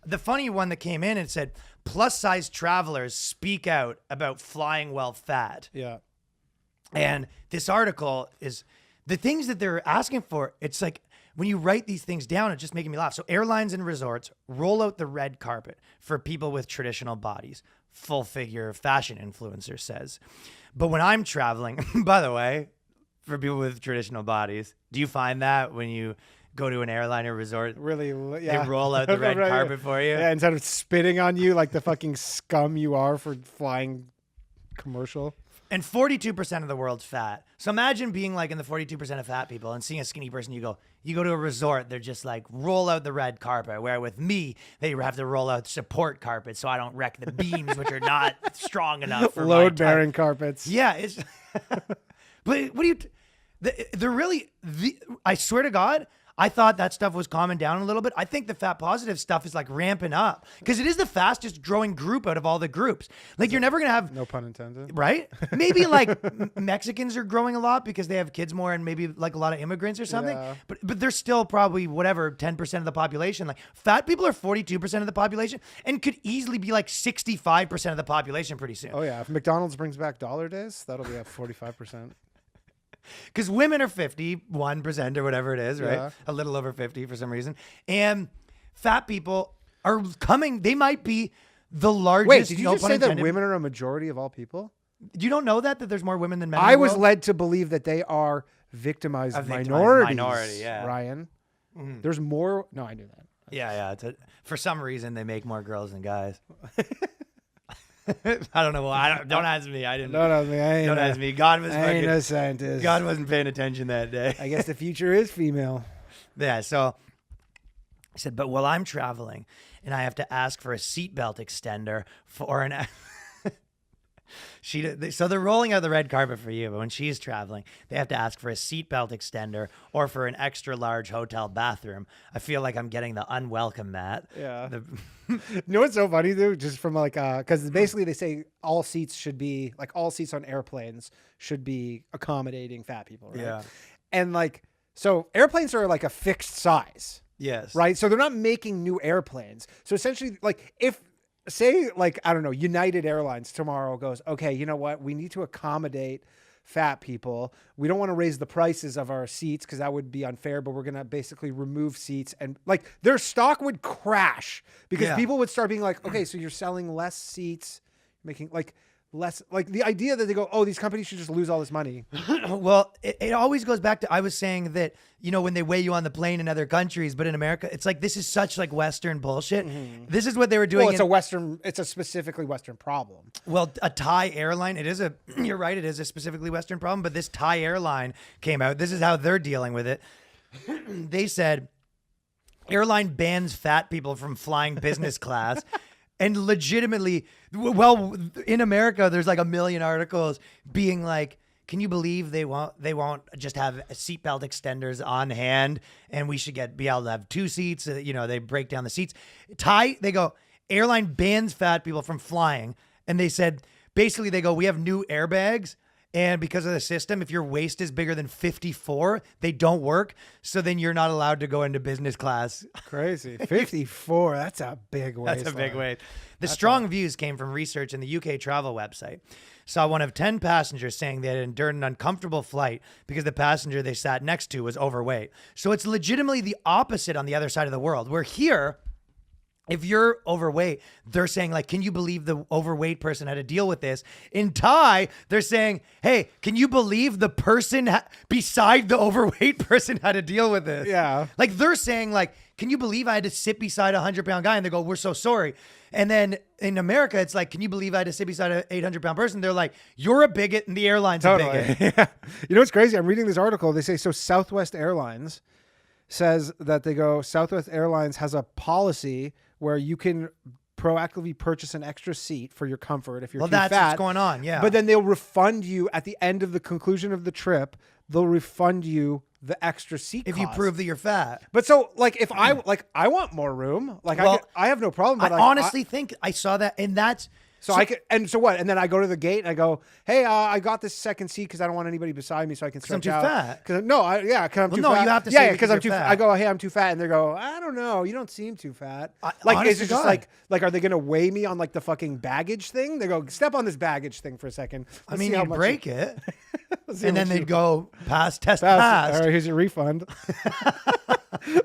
the funny one that came in and said, plus size travelers speak out about flying while fat. Yeah. And this article is the things that they're asking for. It's like when you write these things down, it's just making me laugh. So airlines and resorts roll out the red carpet for people with traditional bodies. Full figure fashion influencer says. But when I'm traveling, by the way, for people with traditional bodies, do you find that when you go to an airline or resort, really, yeah, they roll out the red right, carpet for you? Yeah, instead of spitting on you like the fucking scum you are for flying commercial. And 42% of the world's fat. So imagine being like in the 42% of fat people and seeing a skinny person. You go to a resort, they're just like, roll out the red carpet. Where with me, they have to roll out support carpet so I don't wreck the beams, which are not strong enough for load-bearing carpets. Yeah, it's. But what do you? They're really. I swear to God, I thought that stuff was calming down a little bit. I think the fat positive stuff is like ramping up because it is the fastest growing group out of all the groups. Like you're never going to have. No pun intended. Right? Maybe like Mexicans are growing a lot because they have kids more and maybe like a lot of immigrants or something. Yeah. But they're still probably whatever, 10% of the population. Like fat people are 42% of the population and could easily be like 65% of the population pretty soon. Oh yeah. If McDonald's brings back dollar days, that'll be at 45%. Because women are 51% or whatever it is, right? Yeah. A little over 50 for some reason. And fat people are coming. They might be the largest. Wait, did you no just pun say that intended. women are a majority of all people? You don't know that there's more women than men? in I the was world? led to believe that they are victimized A victimized minorities. minority, yeah. Ryan. There's more. No, I knew that. Yeah. For some reason, they make more girls than guys. I don't know why. Don't ask me. I didn't. Don't ask me. Don't ask me. God was I ain't no fucking. scientist. God wasn't paying attention that day. I guess the future is female. Yeah, so I said, but while I'm traveling and I have to ask for a seatbelt extender for an so they're rolling out the red carpet for you, but when she's traveling, they have to ask for a seatbelt extender or for an extra large hotel bathroom. I feel like I'm getting the unwelcome mat. Yeah. You know what's so funny, dude? Just from like, because basically they say all seats should be, like all seats on airplanes should be accommodating fat people, right? Yeah. And like, so airplanes are like a fixed size. Yes. Right? So they're not making new airplanes. So essentially, like if, say like, I don't know, United Airlines tomorrow goes, okay, you know what? We need to accommodate fat people. We don't want to raise the prices of our seats because that would be unfair, but we're going to basically remove seats and like their stock would crash because people would start being like, okay, so you're selling less seats, making like less, like the idea that they go, oh, these companies should just lose all this money. Well, it always goes back to, I was saying that, you know, when they weigh you on the plane in other countries, but in America, it's like, this is such like Western bullshit. This is what they were doing. Well, it's a specifically Western problem. Well, a Thai airline, you're right, it is a specifically Western problem, but this Thai airline came out. This is how they're dealing with it. They said, airline bans fat people from flying business class. And legitimately, well, in America, there's like a million articles being like, can you believe they won't just have seatbelt extenders on hand and we should be able to have two seats? You know, they break down the seats. They go, airline bans fat people from flying. And they said, basically they go, we have new airbags. And because of the system, if your waist is bigger than 54, they don't work. So then you're not allowed to go into business class. Crazy. 54. That's a big waist. That's a big waist. The strong views came from research in the UK travel website. Saw one of 10 passengers saying they had endured an uncomfortable flight because the passenger they sat next to was overweight. So it's legitimately the opposite on the other side of the world. Where here, if you're overweight, they're saying like, can you believe the overweight person had to deal with this? In Thai, they're saying, hey, can you believe the person beside the overweight person had to deal with this? Yeah. Like they're saying like, can you believe I had to sit beside a 100-pound guy? And they go, we're so sorry. And then in America, it's like, can you believe I had to sit beside an 800-pound person? They're like, you're a bigot and the airline's a bigot. Yeah. You know what's crazy? I'm reading this article. They say, so Southwest Airlines says that Southwest Airlines has a policy where you can proactively purchase an extra seat for your comfort if you're too fat. Well, that's what's going on, yeah. But then they'll refund you at the end of the conclusion of the trip. They'll refund you the extra seat if cost. you prove that you're fat. But so, like, I want more room. Like, Well, I have no problem. But I honestly think I saw that, and that's So I could, and so what? And then I go to the gate and I go, hey, I got this second seat because I don't want anybody beside me, so I can stretch out. I'm too fat. Because I'm too no, fat. you have to yeah, say because I'm too fat. I go, hey, I'm too fat, and they go, I don't know, you don't seem too fat. Honest Is to it just God. like, are they gonna weigh me on like the fucking baggage thing? They go, step on this baggage thing for a second. I mean, you break it, Let's see how and then much they'd go test passed. All right, here's your refund.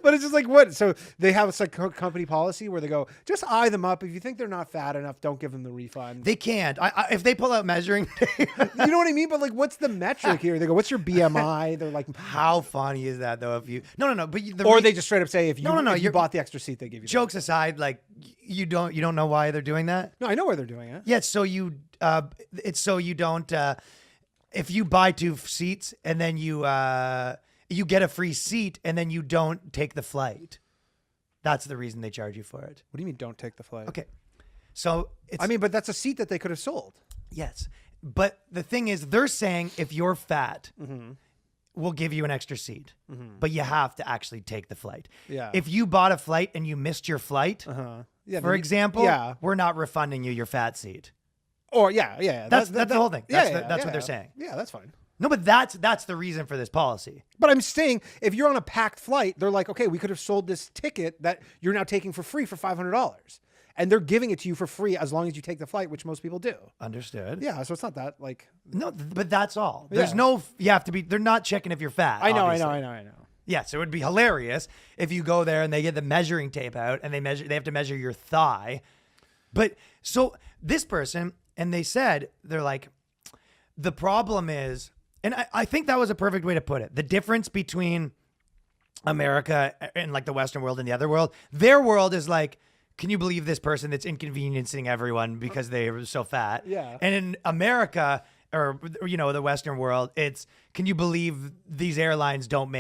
But it's just like, what? So they have a company policy where they go, just eye them up. If you think they're not fat enough, don't give them the refund. They can't. If they pull out measuring tape. You know what I mean? But like, what's the metric here? They go, what's your BMI? They're like, How funny is that though? If you no, but or they just straight up say, if you if you you're- bought the extra seat, they give you. jokes aside, like you don't know why they're doing that. No, I know where they're doing it. Yeah, so it's so you don't. If you buy 2 seats and then you get a free seat and then you don't take the flight, that's the reason they charge you for it. What do you mean? Don't take the flight? Okay, so it's I mean, but that's a seat that they could have sold. yes, but the thing is, they're saying if you're fat, Mm-hmm. we'll give you an extra seat, but you have to actually take the flight. Yeah. If you bought a flight and you missed your flight, Yeah. for example, Yeah. we're not refunding you your fat seat. Or yeah. That's the whole thing. Yeah, That's what they're saying. Yeah, that's fine. No, but that's the reason for this policy. But I'm saying, if you're on a packed flight, they're like, okay, we could have sold this ticket that you're now taking for free for $500, and they're giving it to you for free as long as you take the flight, which most people do. Understood. Yeah, so it's not that like. No, but that's all. There's Yeah. no. You have to be. They're not checking if you're fat. I know. obviously. Yes, it would be hilarious if you go there and they get the measuring tape out and they have to measure your thigh. But so this person, and they said, they're like, the problem is, and I think that was a perfect way to put it. The difference between America and like the Western world and the other world, their world is like, can you believe this person that's inconveniencing everyone because they are so fat? Yeah. And in America, or, the Western world, it's, can you believe these airlines don't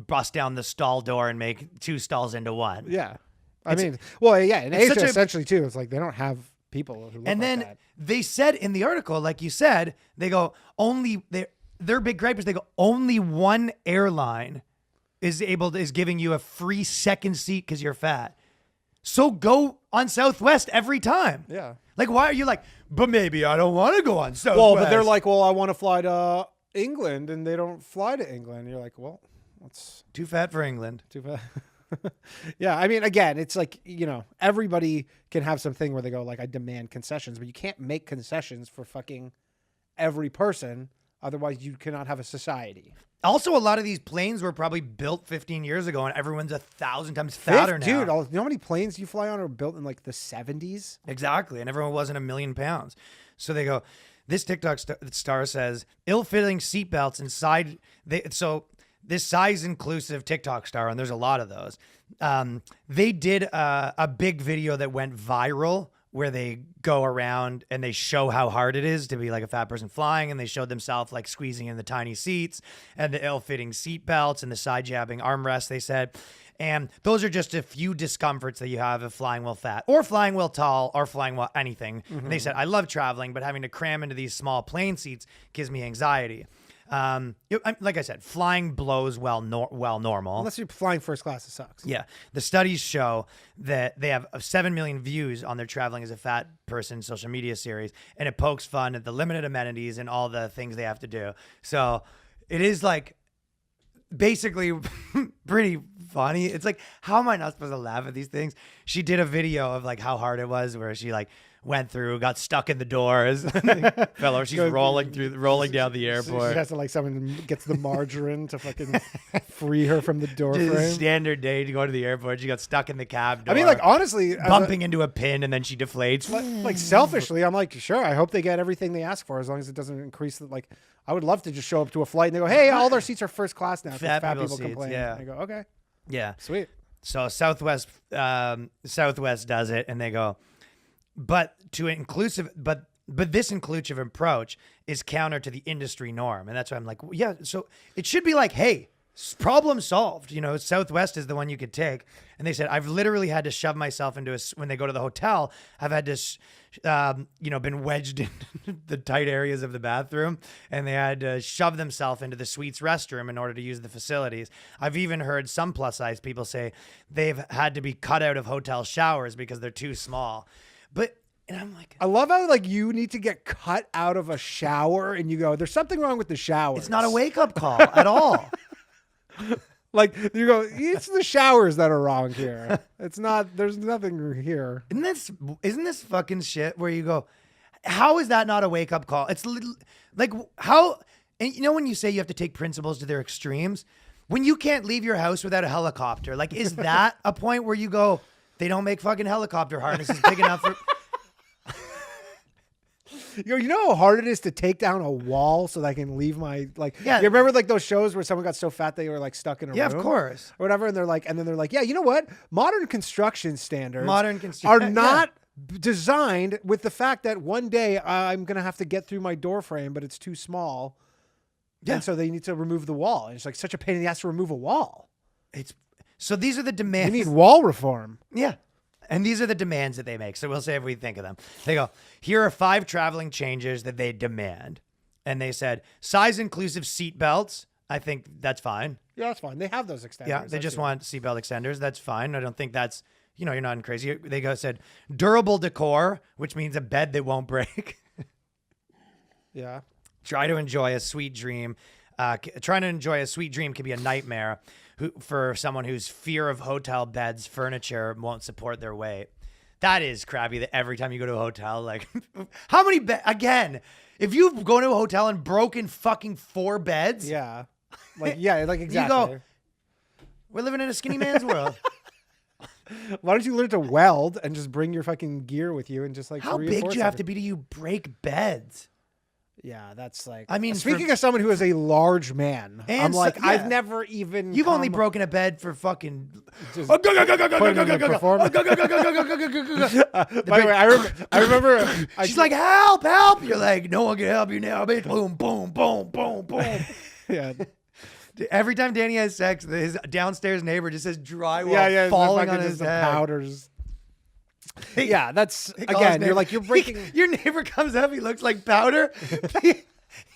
bust down the stall door and make 2 stalls into one? Yeah, I mean, well, yeah, in Asia such a- essentially too. It's like they don't have people who look And like then that. they said in the article, like you said, they go, their big gripe is they go, only one airline is giving you a free second seat because you're fat. So go on Southwest every time. Yeah. Like, why are you like, but maybe I don't want to go on Southwest. Well, but they're like, well, I want to fly to England, and they don't fly to England. You're like, well, that's too fat for England. too bad. Yeah, I mean, again, it's like, everybody can have something where they go like, I demand concessions, but you can't make concessions for fucking every person. Otherwise, you cannot have a society. Also, a lot of these planes were probably built 15 years ago, and everyone's 1,000 times fatter now. Dude, you know how many planes you fly on are built in like the 70s? Exactly. And everyone wasn't 1 million pounds. So they go, this TikTok star says, ill-fitting seatbelts inside. So this size-inclusive TikTok star, and there's a lot of those, they did a big video that went viral where they go around and they show how hard it is to be like a fat person flying, and they showed themselves like squeezing in the tiny seats and the ill-fitting seat belts and the side jabbing armrests, they said. And those are just a few discomforts that you have of flying while fat or flying while tall or flying while anything. And they said, I love traveling, but having to cram into these small plane seats gives me anxiety. Like I said, flying blows well normal. Unless you're flying first class, it sucks. Yeah. The studies show that they have 7 million views on their traveling as a fat person social media series, and it pokes fun at the limited amenities and all the things they have to do. So it is like basically pretty funny. It's like, how am I not supposed to laugh at these things? She did a video of like how hard it was, where she like went through, got stuck in the doors, fell over. She's rolling down the She airport. has to like someone gets the margarine to fucking free her from the door Just a frame. standard day to go to the airport. She got stuck in the cab door. I mean, like, honestly, as bumping into a pin, and then she deflates. like selfishly, I'm like, sure, I hope they get everything they ask for, as long as it doesn't increase the, like, I would love to just show up to a flight and they go, hey, all their seats are first class now. 'cause Fat Fat people people seats, complain. yeah. I go, okay, Yeah. sweet. So Southwest does it, and they go, but this inclusive approach is counter to the industry norm, and that's why I'm like, yeah. So it should be like, hey, problem solved. Southwest is the one you could take. And they said, I've literally had to shove myself into when they go to the hotel, I've had to, been wedged in the tight areas of the bathroom, and they had to shove themselves into the suite's restroom in order to use the facilities. I've even heard some plus size people say they've had to be cut out of hotel showers because they're too small. But And I'm like, I love how like you need to get cut out of a shower and you go, there's something wrong with the shower. it's not a wake-up call at all. Like you go, it's the showers that are wrong here. It's not. There's nothing here. Isn't this fucking shit where you go, how is that not a wake up call? It's like how, and you know when you say you have to take principles to their extremes, when you can't leave your house without a helicopter, like is that a point where you go, they don't make fucking helicopter harnesses big enough for. You know how hard it is to take down a wall so that I can leave my like. Yeah. You remember like those shows where someone got so fat they were like stuck in a Yeah, room? of course. Or whatever, and they're like, yeah, you know what? Modern construction standards Are are not designed with the fact that one day I'm gonna have to get through my door frame, but it's too small. Yeah. And so they need to remove the wall. And it's like such a pain in the ass to remove a wall. So these are the We demands. need wall reform. Yeah. And these are the demands that they make. So we'll say if we think of them. They go, here are 5 traveling changes that they demand. And they said, size inclusive seat belts. I think that's fine. Yeah, that's fine. They have those extenders. Yeah, they just want seatbelt extenders. That's fine. I don't think that's, you're not crazy. They said durable decor, which means a bed that won't break. Yeah. Try to enjoy a sweet dream. Trying to enjoy a sweet dream can be a nightmare for someone whose fear of hotel beds, furniture won't support their weight. That is crappy that every time you go to a hotel, like, how many again, if you go to a hotel and broken fucking 4 beds. Yeah. Like, yeah, like exactly. You go, we're living in a skinny man's world. Why don't you learn to weld and just bring your fucking gear with you and just like How big do you have to be to break beds? Yeah, that's like. I mean, speaking of someone who is a large man, And I'm like, yeah. I've never even. You've only broken a bed for fucking. Just put him in the performance. By the way, I remember. She's like, help, help. You're like, no one can help you now, bitch. Boom, boom, boom, boom, boom. Yeah. Every time Danny has sex, his downstairs neighbor just says drywall Yeah, falling on just his the head. powders. Yeah, that's He calls again. neighbor- You're like you're breaking. Your neighbor comes up. He looks like powder. You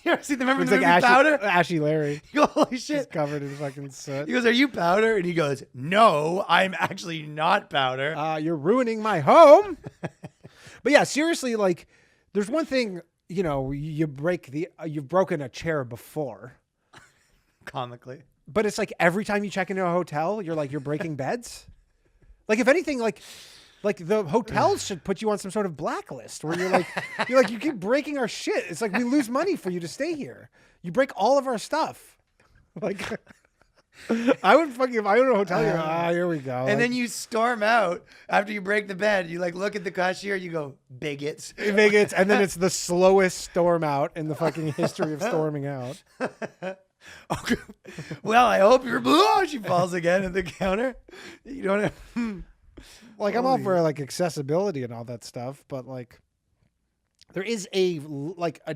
ever see the member of It's the like movie Powder? Ashy Larry. You go, holy He's shit. covered in fucking soot. He goes, are you powder? And he goes, no, I'm actually not powder. You're ruining my home. But yeah, seriously, like, there's one thing. You've broken a chair before. Comically. But it's like every time you check into a hotel, you're breaking beds. Like if anything, like the hotels should put you on some sort of blacklist where you keep breaking our shit. It's like we lose money for you to stay here. You break all of our stuff. Like I would fucking if I own a hotel, here we go. And then you storm out after you break the bed. You like look at the cashier. You go, bigots. bigots, and then it's the slowest storm out in the fucking history of storming out. Okay. Well, I hope you're blue. Oh, she falls again at the counter. You don't have. Like I'm all for like accessibility and all that stuff, but like there is a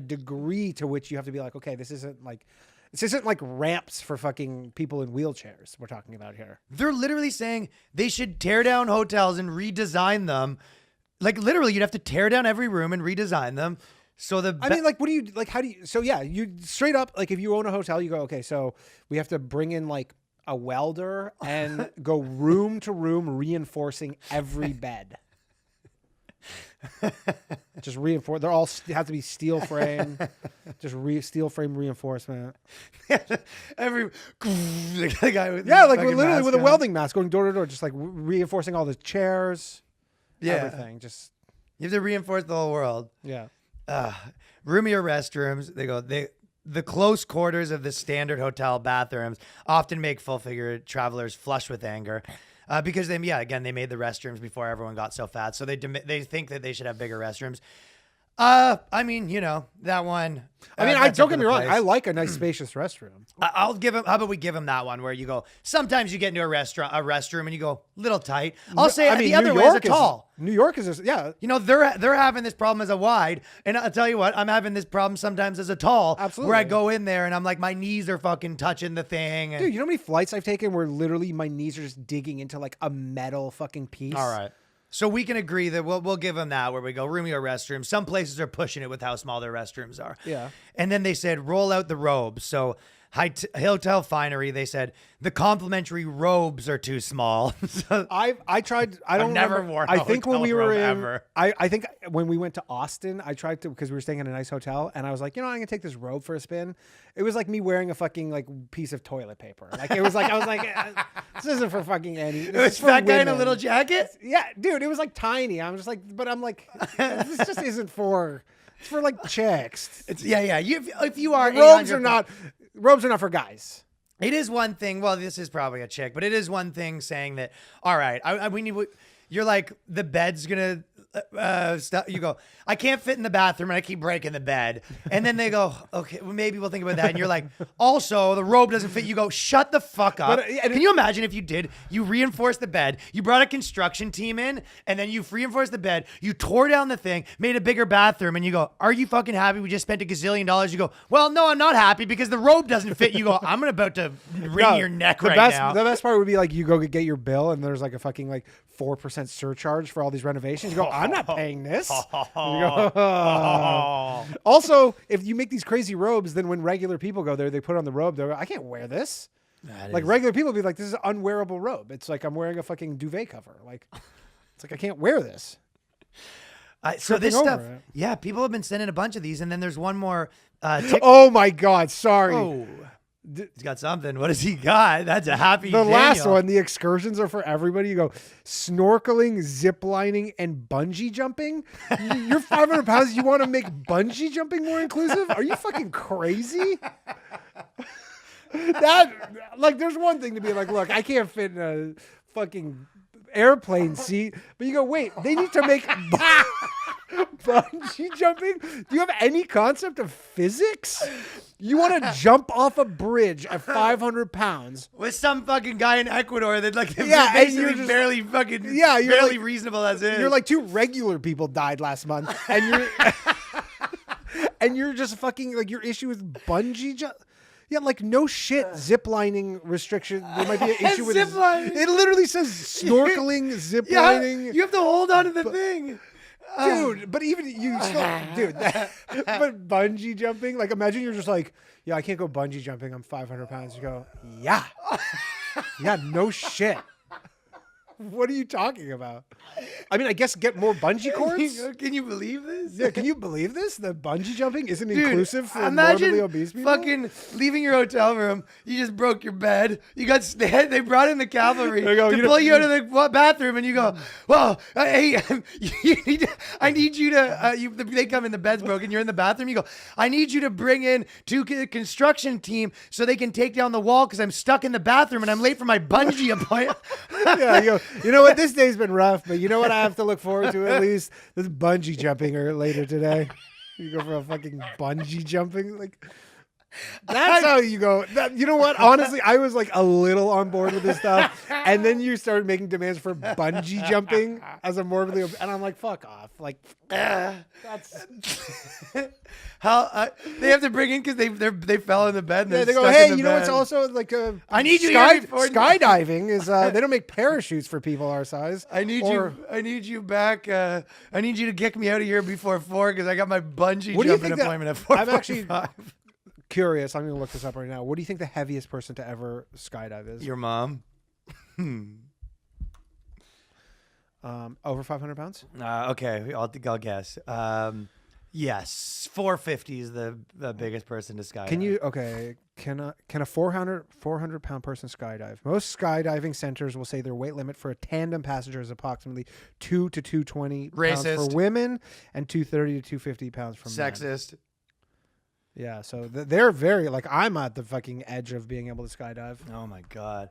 degree to which you have to be like, okay, this isn't like ramps for fucking people in wheelchairs we're talking about here. They're literally saying they should tear down hotels and redesign them. Like literally, you'd have to tear down every room and redesign them. So I mean, like, what do you like? How do you? So yeah, you straight up like if you own a hotel, you go, okay, so we have to bring in like a welder and go room to room reinforcing every bed. Just reinforce. They're all have to be steel frame. Just steel frame reinforcement. every the guy with literally mask with a on. welding mask going door to door, just like reinforcing all the chairs. Yeah, everything. Just you have to reinforce the whole world. yeah. Roomier restrooms. The close quarters of the standard hotel bathrooms often make full-figured travelers flush with anger. Because they made the restrooms before everyone got so fat. So they think that they should have bigger restrooms. I mean, that one. I mean, that's don't up get to me the wrong. place. I like a nice spacious restroom. I'll give him. How about we give him that one where you go? Sometimes you get into a restroom, and you go little tight. I'll say the other way is a tall. New York is yeah. They're having this problem as a wide, and I'll tell you what, I'm having this problem sometimes as a tall. Absolutely. Where I go in there and I'm like, my knees are fucking touching the thing. And, Dude, you know how many flights I've taken where literally my knees are just digging into like a metal fucking piece? all right. So we can agree that we'll give them that where we go roomier restrooms. Some places are pushing it with how small their restrooms are. Yeah. And then they said roll out the robes. So Hotel Finery, they said the complimentary robes are too small. So I tried. I don't never remember. worn a I think when hotel we were robe in, ever. I think when we went to Austin, I tried to, because we were staying in a nice hotel, and I was like, I'm gonna take this robe for a spin. It was like me wearing a fucking like piece of toilet paper. Like it was like I was like, this isn't for fucking any. It was fat guy in a little jacket. Yeah, dude, it was like tiny. I'm just like, but I'm like, this just isn't for. It's for like chicks. It's yeah. If you are Robes are not for guys. It is one thing. Well, this is probably a chick, but it is one thing saying that. All right, we need. You're like the bed's gonna. You go. I can't fit in the bathroom, and I keep breaking the bed. And then they go, okay, well, maybe we'll think about that. And you're like, also the robe doesn't fit. You go, shut the fuck up. Can you imagine if you did? You reinforced the bed. You brought a construction team in, and then you reinforced the bed. You tore down the thing, made a bigger bathroom, and you go, are you fucking happy? We just spent $1 gazillion. You go, well, no, I'm not happy because the robe doesn't fit. You go, I'm about to wring your neck now. The best part would be like you go get your bill, and there's like a fucking like 4% surcharge for all these renovations. You go, I'm not paying this. You go, Also, if you make these crazy robes, then when regular people go there, they put on the robe. They're like, I can't wear this. Like regular people be like, this is an unwearable robe. It's like I'm wearing a fucking duvet cover. Like it's like I can't wear this. So this stuff, yeah, people have been sending a bunch of these, and then there's one more. Oh my God, sorry. Oh. He's got something. What has he got? That's a happy The Daniel. last one, the excursions are for everybody. You go snorkeling, zip lining, and bungee jumping. You're 500 pounds. You want to make bungee jumping more inclusive? Are you fucking crazy? There's one thing to be like, look, I can't fit in a fucking airplane seat. But you go, wait, they need to make bungee jumping? Do you have any concept of physics? You want to jump off a bridge at 500 pounds with some fucking guy in Ecuador that and basically you're just, barely fucking you're barely like, reasonable as is. You're like 2 regular people died last month, and you're and you're just fucking like your issue with bungee jump. Yeah, like no shit. Ziplining restriction. There might be an issue with ziplining. It literally says snorkeling, ziplining. Yeah, you have to hold on to the thing. Dude, but even you still, but bungee jumping, like imagine you're just like, yeah, I can't go bungee jumping. I'm 500 pounds. You go, yeah, no shit. What are you talking about? I mean, I guess get more bungee cords. Can you believe this? Yeah, can you believe this? The bungee jumping isn't inclusive for imagine morbidly obese people? fucking leaving your hotel room. You just broke your bed. You got they brought in the cavalry to pull you out of the bathroom, and you go, well, hey, I need you to. They come in, the bed's broken. You're in the bathroom. You go, I need you to bring in 2 construction team so they can take down the wall because I'm stuck in the bathroom and I'm late for my bungee appointment. Yeah, you know what? This day's been rough, but you know what I have to look forward to at least? This bungee jumping later today. You go for a fucking bungee jumping. Like, that's how you go. You know what? Honestly, I was like a little on board with this stuff. And then you started making demands for bungee jumping as a morbidly obese. And I'm like, fuck off. Like, that's... How they have to bring in because they fell in the bed. And they go, hey, you know what's also like I need you skydiving is they don't make parachutes for people our size. I need you back. I need you to kick me out of here before 4 because I got my bungee jumping appointment at 4. I'm actually curious. I'm going to look this up right now. What do you think the heaviest person to ever skydive is? Your mom. Over 500 pounds? Okay, I'll guess. Yes, 450 is the biggest person to skydive. Can a 400 pound person skydive? Most skydiving centers will say their weight limit for a tandem passenger is approximately 2 to 220 pounds for women and 230 to 250 pounds for men. Sexist. Yeah, so they're very like I'm at the fucking edge of being able to skydive. Oh my god!